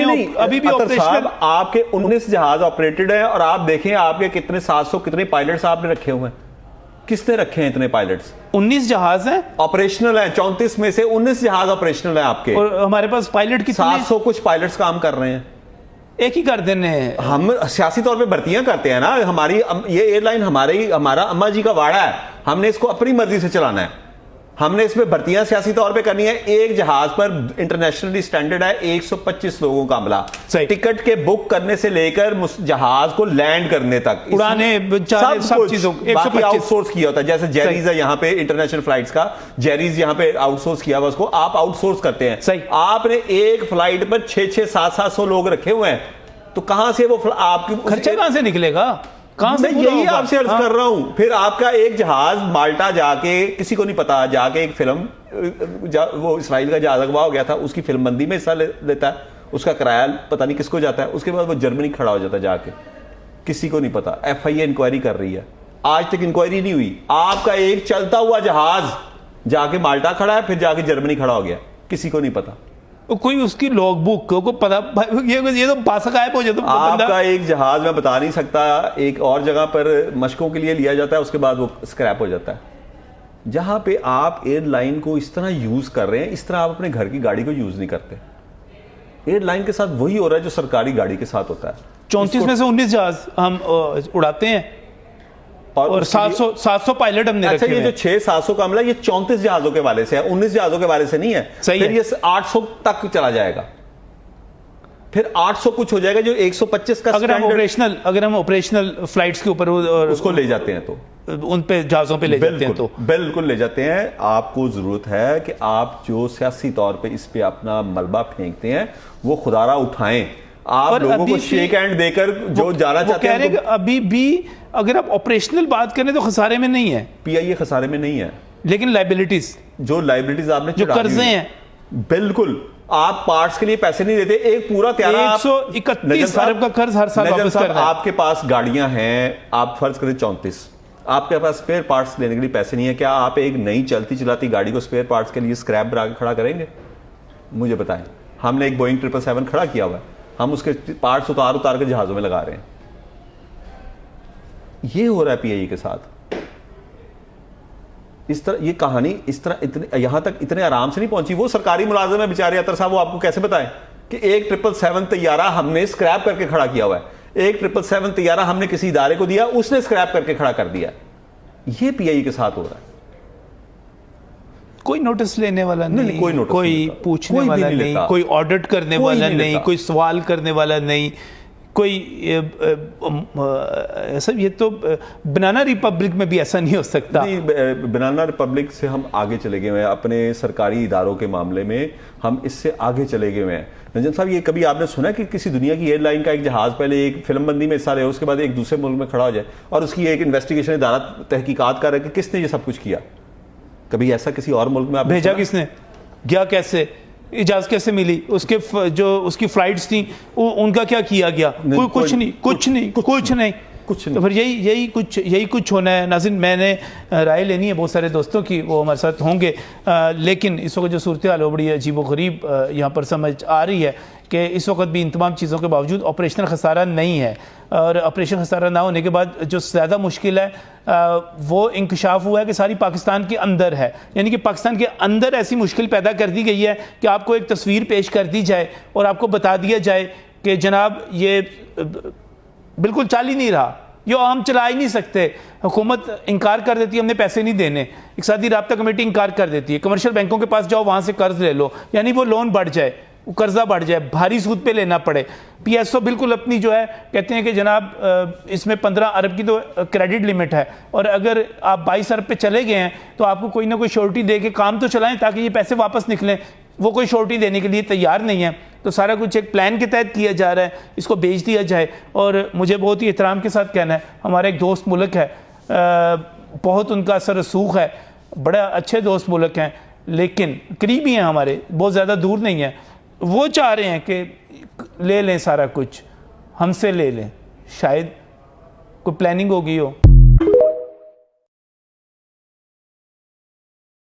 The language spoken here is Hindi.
नहीं, अभी भी ऑपरेशनल। आपके 19 जहाज ऑपरेटेड हैं और आप देखें आपके कितने 700 कितने पायलट्स आपने रखे हुए हैं? किसने रखे हैं इतने पायलट्स? 19 जहाज हैं ऑपरेशनल हैं। 34 में से 19 जहाज ऑपरेशनल हैं आपके, और हमारे पास पायलट कितने? 700 कुछ पायलट्स काम कर रहे हैं। एक ही कर देने हैं। हम सियासी तौर पे भर्तियां करते हैं ना, हमारी ये एयरलाइन हमारा अम्मा जी का वाड़ा है, हमने इसको अपनी मर्जी से चलाना है, हमने इसमें भर्तियां सियासी तौर पे करनी है। एक जहाज पर इंटरनेशनली स्टैंडर्ड है 125 लोगों का अमला, टिकट के बुक करने से लेकर जहाज को लैंड करने तक, उड़ाने सब चीजों बाकी आउटसोर्स किया होता है। जैसे जेरीज है यहाँ पे इंटरनेशनल फ्लाइट्स का, जेरीज यहाँ पे आउटसोर्स किया हुआ, उसको आप आउटसोर्स करते हैं। सही। आपने एक फ्लाइट पर 600 700 लोग रखे हुए हैं, तो कहां से वो आपकी खर्चा कहां से निकलेगा? कहां से? यही आपसे अर्ज कर रहा हूं। फिर आपका एक जहाज माल्टा जाके, किसी को नहीं पता, जाके एक फिल्म वो इसराइल का जहाज अगवा हो गया था, उसकी फिल्म बंदी में हिस्सा लेता है, उसका किराया पता नहीं किसको जाता है, उसके बाद वो जर्मनी खड़ा हो जाता है जाके, किसी को नहीं पता। FIA इंक्वायरी कर रही है, आज तक इंक्वायरी नहीं हुई। आपका एक चलता हुआ जहाज जाके माल्टा खड़ा है, फिर जाके जर्मनी खड़ा हो गया, किसी को नहीं पता। कोई उसकी लॉग बुक को पता, ये तो पासा गायब हो जाता। आपका एक जहाज मैं बता नहीं सकता, एक और जगह पर मशकों के लिए लिया जाता है, उसके बाद वो स्क्रैप हो जाता है। जहां पे आप एयरलाइन को इस तरह यूज कर रहे हैं, इस तरह आप अपने घर की गाड़ी को यूज नहीं करते। एयरलाइन के साथ वही हो रहा है जो सरकारी गाड़ी के साथ होता है। 34 में से 19 जहाज हम उड़ाते हैं और 700 पायलट हमने अच्छा, ये जो 600-700 का अमला, ये 34 जहाजों के वाले से है, 19 जहाजों के वाले से नहीं है। सही फिर है। ये 800 तक चला जाएगा, फिर 800 कुछ हो जाएगा, जो 125 का अगर हम ऑपरेशनल फ्लाइट्स के ऊपर उसको ले जाते हैं, तो उन पे जहाजों पे ले जाते हैं, तो बिल्कुल ले जाते हैं। आपको जरूरत है कि आप जो सियासी तौर पे इस पे अपना मलबा फेंकते हैं वो खुदारा उठाएं। आप लोगों को शेक हैंड देकर जो जाना चाहते हैं, अभी भी अगर आप ऑपरेशनल बात करें तो खसारे में नहीं है। PIA खसारे में नहीं है, लेकिन लाइबिलिटीज आपने जो कर्जे हैं, बिल्कुल आप पार्ट्स के लिए पैसे नहीं देते। एक पूरा 131 अरब का कर्ज हर साल वापस कर रहे हैं। आपके पास गाड़ियां हैं, आप फर्ज करें 34, आपके पास स्पेयर पार्ट्स लेने के लिए पैसे नहीं है। क्या आप एक नई चलती चलाती गाड़ी को स्पेयर पार्ट्स के लिए स्क्रैप बना के खड़ा करेंगे? मुझे बताएं। हमने एक बोइंग 777 खड़ा किया हुआ है, हम उसके पार्ट्स उतार के जहाजों में लगा रहे हैं। ये हो रहा है PIA के साथ। इस तरह ये कहानी इस तरह इतने यहां तक इतने आराम से नहीं पहुंची। वो सरकारी मुलाजिम है बेचारे अतर साहब, वो आपको कैसे बताएं कि एक 777 तैयारा हमने स्क्रैप करके खड़ा किया हुआ है। एक 777 तैयारा हमने किसी इदारे को दिया, उसने स्क्रैप करके खड़ा कर दिया। ये PIA के साथ हो रहा है। कोई नोटिस लेने वाला नहीं, कोई पूछने वाला नहीं, कोई ऑडिट करने वाला नहीं, कोई सवाल करने वाला नहीं, कोई ऐसा। ये तो बनाना रिपब्लिक में भी ऐसा नहीं हो सकता। बनाना रिपब्लिक से हम आगे चले गए हैं, अपने सरकारी इदारों के मामले में हम इससे आगे चले गए हैं। रंजन साहब, ये कभी आपने सुना कि किसी दुनिया की एयरलाइन का एक जहाज पहले एक फिल्म बंदी में हिस्सा ले, उसके बाद एक दूसरे मुल्क में खड़ा हो जाए और उसकी एक इन्वेस्टिगेशन इदारा तहकीकात कर रहा है कि किसने ये सब कुछ किया? कभी ऐसा किसी और मुल्क में आप भेजा किसने, गया कैसे, इजाजत कैसे मिली, उसके जो उसकी फ्लाइट्स थी उनका क्या किया गया? कुछ नहीं। तो फिर यही कुछ होना है। नाज़रीन, मैंने राय लेनी है बहुत सारे दोस्तों की, वो हमारे साथ होंगे, लेकिन इस वक्त जो सूरत हाल वो बड़ी अजीब व गरीब यहाँ पर समझ आ रही है कि इस वक्त भी इन तमाम चीज़ों के बावजूद ऑपरेशनल खसारा नहीं है। और ऑपरेशन खसारा ना होने के बाद जो ज़्यादा मुश्किल है वो इंकशाफ हुआ है कि सारी पाकिस्तान के अंदर है। यानी कि पाकिस्तान के अंदर ऐसी मुश्किल पैदा कर दी गई है कि आपको एक तस्वीर पेश कर दी जाए और आपको बता दिया जाए कि जनाब ये बिल्कुल चल ही नहीं रहा, ये हम चला ही नहीं सकते। हुकूमत इनकार कर देती है, हमने पैसे नहीं देने। इक़्तिसादी राब्ता कमेटी इनकार कर देती है, कमर्शियल बैंकों के पास जाओ, वहाँ से कर्ज ले लो, यानी वो लोन बढ़ जाए, कर्जा बढ़ जाए, भारी सूद पे लेना पड़े। PSO बिल्कुल अपनी जो है कहते हैं कि जनाब इसमें 15 अरब की तो क्रेडिट लिमिट है, और अगर आप 22 अरब पे चले गए हैं तो आपको कोई ना कोई श्योरिटी दे के काम तो चलाएं ताकि ये पैसे वापस निकलें। वो कोई श्योरिटी देने के लिए तैयार नहीं है। तो सारा कुछ एक प्लान के तहत किया जा रहा है, इसको बेच दिया जाए। और मुझे बहुत ही एहतराम के साथ कहना है, हमारा एक दोस्त मुल्क है, बहुत उनका असर रसूख है, बड़ा अच्छे दोस्त मुल्क हैं, लेकिन करीबी हैं हमारे, बहुत ज़्यादा दूर नहीं है। वो चाह रहे हैं कि ले लें सारा कुछ, हमसे ले लें, शायद कोई प्लानिंग होगी हो।